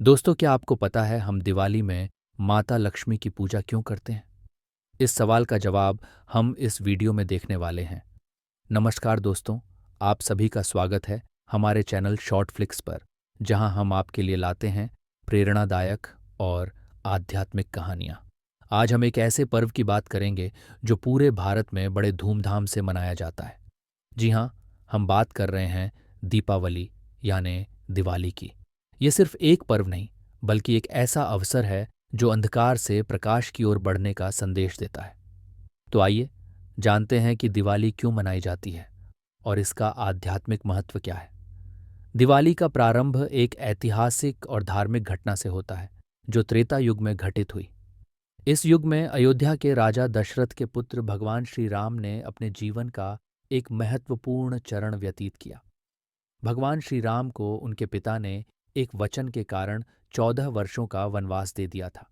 दोस्तों, क्या आपको पता है हम दिवाली में माता लक्ष्मी की पूजा क्यों करते हैं? इस सवाल का जवाब हम इस वीडियो में देखने वाले हैं। नमस्कार दोस्तों, आप सभी का स्वागत है हमारे चैनल शॉर्ट फ्लिक्स पर, जहां हम आपके लिए लाते हैं प्रेरणादायक और आध्यात्मिक कहानियां। आज हम एक ऐसे पर्व की बात करेंगे जो पूरे भारत में बड़े धूमधाम से मनाया जाता है। जी हाँ, हम बात कर रहे हैं दीपावली यानी दिवाली की। ये सिर्फ एक पर्व नहीं, बल्कि एक ऐसा अवसर है जो अंधकार से प्रकाश की ओर बढ़ने का संदेश देता है। तो आइए जानते हैं कि दिवाली क्यों मनाई जाती है और इसका आध्यात्मिक महत्व क्या है। दिवाली का प्रारंभ एक ऐतिहासिक और धार्मिक घटना से होता है जो त्रेता युग में घटित हुई। इस युग में अयोध्या के राजा दशरथ के पुत्र भगवान श्री राम ने अपने जीवन का एक महत्वपूर्ण चरण व्यतीत किया। भगवान श्री राम को उनके पिता ने एक वचन के कारण 14 वर्षों का वनवास दे दिया था।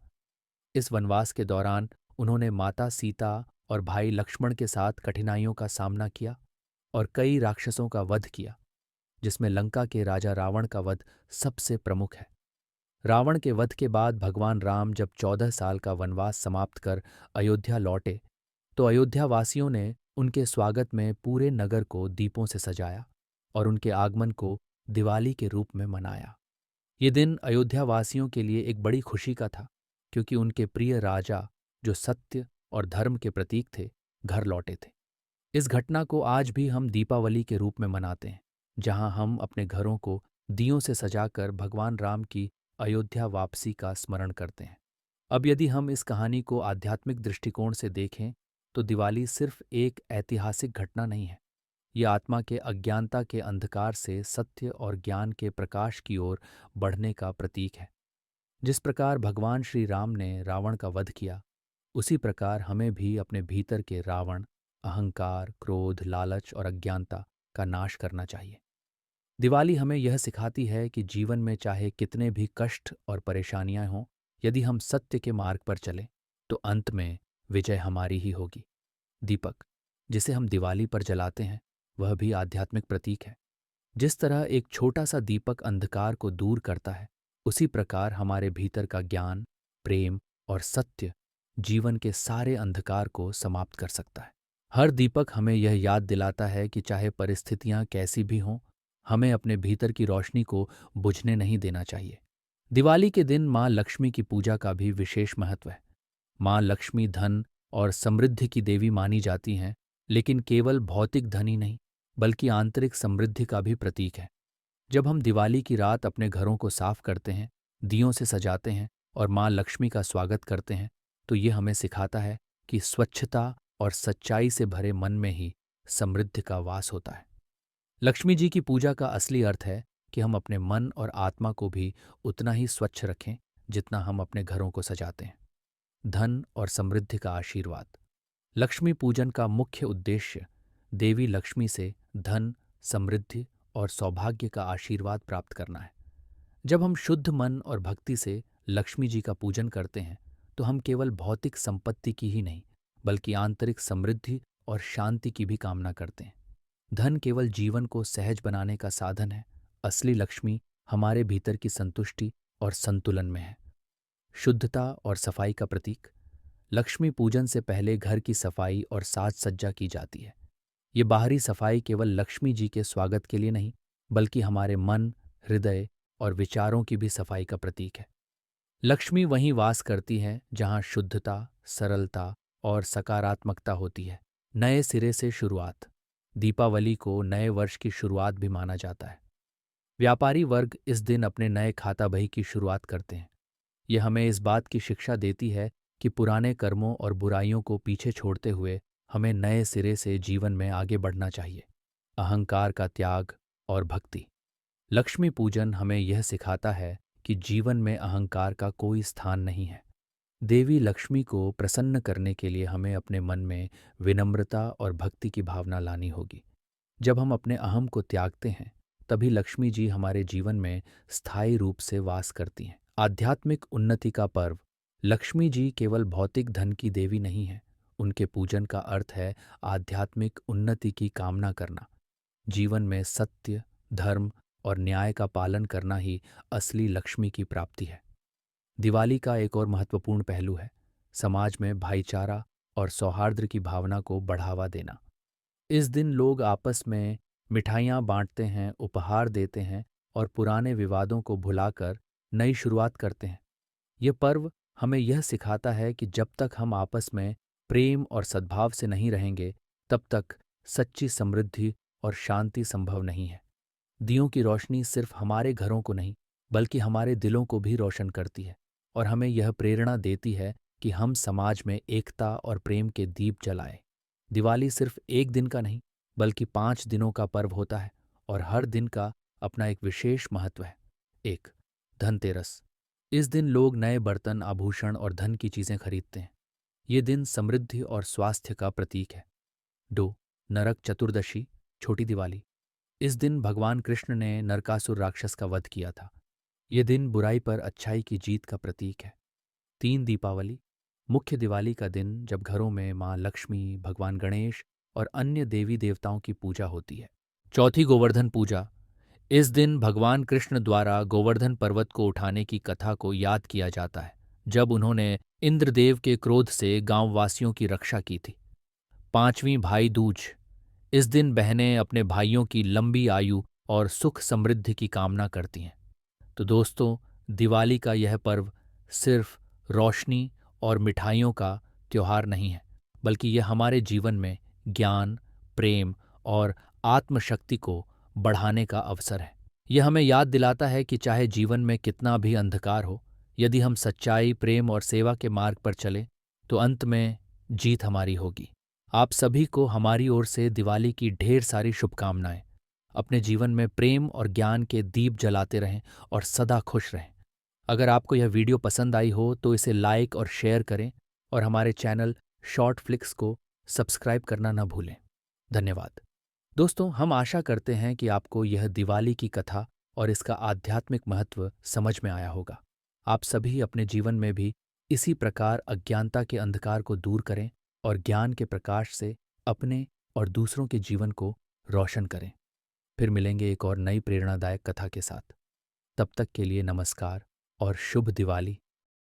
इस वनवास के दौरान उन्होंने माता सीता और भाई लक्ष्मण के साथ कठिनाइयों का सामना किया और कई राक्षसों का वध किया, जिसमें लंका के राजा रावण का वध सबसे प्रमुख है। रावण के वध के बाद भगवान राम जब 14 साल का वनवास समाप्त कर अयोध्या लौटे, तो अयोध्यावासियों ने उनके स्वागत में पूरे नगर को दीपों से सजाया और उनके आगमन को दिवाली के रूप में मनाया। ये दिन अयोध्यावासियों के लिए एक बड़ी खुशी का था, क्योंकि उनके प्रिय राजा, जो सत्य और धर्म के प्रतीक थे, घर लौटे थे। इस घटना को आज भी हम दीपावली के रूप में मनाते हैं, जहां हम अपने घरों को दियों से सजाकर भगवान राम की अयोध्या वापसी का स्मरण करते हैं। अब यदि हम इस कहानी को आध्यात्मिक दृष्टिकोण से देखें, तो दिवाली सिर्फ एक ऐतिहासिक घटना नहीं है। ये आत्मा के अज्ञानता के अंधकार से सत्य और ज्ञान के प्रकाश की ओर बढ़ने का प्रतीक है। जिस प्रकार भगवान श्री राम ने रावण का वध किया, उसी प्रकार हमें भी अपने भीतर के रावण, अहंकार, क्रोध, लालच और अज्ञानता का नाश करना चाहिए। दिवाली हमें यह सिखाती है कि जीवन में चाहे कितने भी कष्ट और परेशानियां हों, यदि हम सत्य के मार्ग पर चलें, तो अंत में विजय हमारी ही होगी। दीपक, जिसे हम दिवाली पर जलाते हैं, वह भी आध्यात्मिक प्रतीक है। जिस तरह एक छोटा सा दीपक अंधकार को दूर करता है, उसी प्रकार हमारे भीतर का ज्ञान, प्रेम और सत्य जीवन के सारे अंधकार को समाप्त कर सकता है। हर दीपक हमें यह याद दिलाता है कि चाहे परिस्थितियां कैसी भी हों, हमें अपने भीतर की रोशनी को बुझने नहीं देना चाहिए। दिवाली के दिन माँ लक्ष्मी की पूजा का भी विशेष महत्व है। माँ लक्ष्मी धन और समृद्धि की देवी मानी जाती हैं, लेकिन केवल भौतिक धन ही नहीं, बल्कि आंतरिक समृद्धि का भी प्रतीक है। जब हम दिवाली की रात अपने घरों को साफ करते हैं, दियों से सजाते हैं और माँ लक्ष्मी का स्वागत करते हैं, तो ये हमें सिखाता है कि स्वच्छता और सच्चाई से भरे मन में ही समृद्धि का वास होता है। लक्ष्मी जी की पूजा का असली अर्थ है कि हम अपने मन और आत्मा को भी उतना ही स्वच्छ रखें जितना हम अपने घरों को सजाते हैं। धन और समृद्धि का आशीर्वाद। लक्ष्मी पूजन का मुख्य उद्देश्य देवी लक्ष्मी से धन, समृद्धि और सौभाग्य का आशीर्वाद प्राप्त करना है। जब हम शुद्ध मन और भक्ति से लक्ष्मी जी का पूजन करते हैं, तो हम केवल भौतिक संपत्ति की ही नहीं, बल्कि आंतरिक समृद्धि और शांति की भी कामना करते हैं। धन केवल जीवन को सहज बनाने का साधन है। असली लक्ष्मी हमारे भीतर की संतुष्टि और संतुलन में है। शुद्धता और सफाई का प्रतीक। लक्ष्मी पूजन से पहले घर की सफाई और साज सज्जा की जाती है। ये बाहरी सफाई केवल लक्ष्मी जी के स्वागत के लिए नहीं, बल्कि हमारे मन, हृदय और विचारों की भी सफाई का प्रतीक है। लक्ष्मी वहीं वास करती है जहां शुद्धता, सरलता और सकारात्मकता होती है। नए सिरे से शुरुआत। दीपावली को नए वर्ष की शुरुआत भी माना जाता है। व्यापारी वर्ग इस दिन अपने नए खाता बही की शुरुआत करते हैं। यह हमें इस बात की शिक्षा देती है कि पुराने कर्मों और बुराइयों को पीछे छोड़ते हुए हमें नए सिरे से जीवन में आगे बढ़ना चाहिए। अहंकार का त्याग और भक्ति। लक्ष्मी पूजन हमें यह सिखाता है कि जीवन में अहंकार का कोई स्थान नहीं है। देवी लक्ष्मी को प्रसन्न करने के लिए हमें अपने मन में विनम्रता और भक्ति की भावना लानी होगी। जब हम अपने अहम को त्यागते हैं, तभी लक्ष्मी जी हमारे जीवन में स्थायी रूप से वास करती हैं। आध्यात्मिक उन्नति का पर्व। लक्ष्मी जी केवल भौतिक धन की देवी नहीं है। उनके पूजन का अर्थ है आध्यात्मिक उन्नति की कामना करना। जीवन में सत्य, धर्म और न्याय का पालन करना ही असली लक्ष्मी की प्राप्ति है। दिवाली का एक और महत्वपूर्ण पहलू है समाज में भाईचारा और सौहार्द की भावना को बढ़ावा देना। इस दिन लोग आपस में मिठाइयाँ बांटते हैं, उपहार देते हैं और पुराने विवादों को भुलाकर नई शुरुआत करते हैं। ये पर्व हमें यह सिखाता है कि जब तक हम आपस में प्रेम और सद्भाव से नहीं रहेंगे, तब तक सच्ची समृद्धि और शांति संभव नहीं है। दियों की रोशनी सिर्फ हमारे घरों को नहीं, बल्कि हमारे दिलों को भी रोशन करती है और हमें यह प्रेरणा देती है कि हम समाज में एकता और प्रेम के दीप जलाएं। दिवाली सिर्फ एक दिन का नहीं, बल्कि 5 दिनों का पर्व होता है और हर दिन का अपना एक विशेष महत्व है। एक, धनतेरस। इस दिन लोग नए बर्तन, आभूषण और धन की चीजें खरीदते हैं। ये दिन समृद्धि और स्वास्थ्य का प्रतीक है। 2, नरक चतुर्दशी, छोटी दिवाली। इस दिन भगवान कृष्ण ने नरकासुर राक्षस का वध किया था। ये दिन बुराई पर अच्छाई की जीत का प्रतीक है। 3, दीपावली, मुख्य दिवाली का दिन जब घरों में माँ लक्ष्मी, भगवान गणेश और अन्य देवी देवताओं की पूजा होती है। चौथी, गोवर्धन पूजा। इस दिन भगवान कृष्ण द्वारा गोवर्धन पर्वत को उठाने की कथा को याद किया जाता है, जब उन्होंने इंद्रदेव के क्रोध से गांववासियों की रक्षा की थी। 5वीं, भाई दूज। इस दिन बहनें अपने भाइयों की लंबी आयु और सुख समृद्धि की कामना करती हैं। तो दोस्तों, दिवाली का यह पर्व सिर्फ रोशनी और मिठाइयों का त्योहार नहीं है, बल्कि यह हमारे जीवन में ज्ञान, प्रेम और आत्मशक्ति को बढ़ाने का अवसर है। यह हमें याद दिलाता है कि चाहे जीवन में कितना भी अंधकार हो, यदि हम सच्चाई, प्रेम और सेवा के मार्ग पर चलें, तो अंत में जीत हमारी होगी। आप सभी को हमारी ओर से दिवाली की ढेर सारी शुभकामनाएं। अपने जीवन में प्रेम और ज्ञान के दीप जलाते रहें और सदा खुश रहें। अगर आपको यह वीडियो पसंद आई हो तो इसे लाइक और शेयर करें और हमारे चैनल शॉर्ट फ्लिक्स को सब्सक्राइब करना न भूलें। धन्यवाद। दोस्तों, हम आशा करते हैं कि आपको यह दिवाली की कथा और इसका आध्यात्मिक महत्व समझ में आया होगा। आप सभी अपने जीवन में भी इसी प्रकार अज्ञानता के अंधकार को दूर करें और ज्ञान के प्रकाश से अपने और दूसरों के जीवन को रोशन करें। फिर मिलेंगे एक और नई प्रेरणादायक कथा के साथ। तब तक के लिए नमस्कार और शुभ दिवाली।